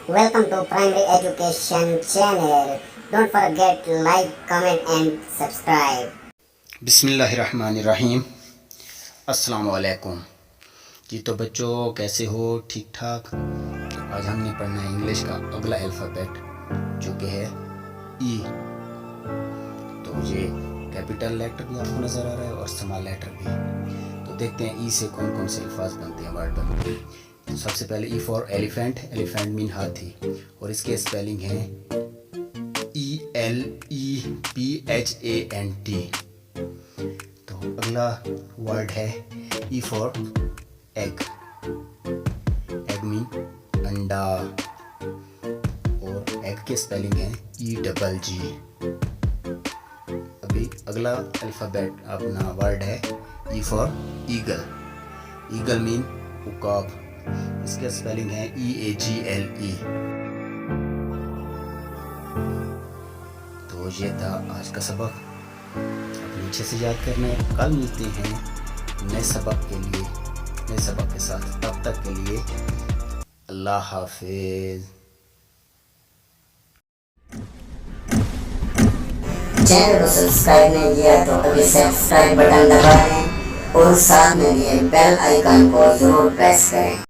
Welcome to Primary Education Channel. Don't forget to like, comment and subscribe. बिस्मिल्लाहिर्रहमानिर्रहीम। अस्सलाम वालेकुम जी। तो बच्चों कैसे हो? ठीक ठाक। आज हमने पढ़ना है इंग्लिश का अगला अल्फ़ाबेट जो कि है ई। तो ये कैपिटल लेटर भी आपको नज़र आ रहा है और स्मॉल लेटर भी। तो देखते हैं ई से कौन कौन से अल्फाज बनते हैं, वर्ड बनते हैं। तो सबसे पहले E for elephant. Elephant mean हाथी और इसके स्पेलिंग है ELEPHANT। तो अगला वर्ड है E for egg. Egg mean अंडा और एग के स्पेलिंग है EGG। अभी अगला अल्फ़ाबेट अपना वर्ड है E for eagle. Eagle mean उकाब, इसका स्पेलिंग है EAGLE। तो ये था आज का सबक। अब नीचे से याद करना है। कल मिलते हैं नए सबक के लिए, नए सबक के साथ। तब तक के लिए अल्लाह हाफिज। चैनल को सब्सक्राइब नहीं किया तो अभी सब्सक्राइब बटन दबा दें और साथ में दिए बेल आइकन को जरूर प्रेस करें।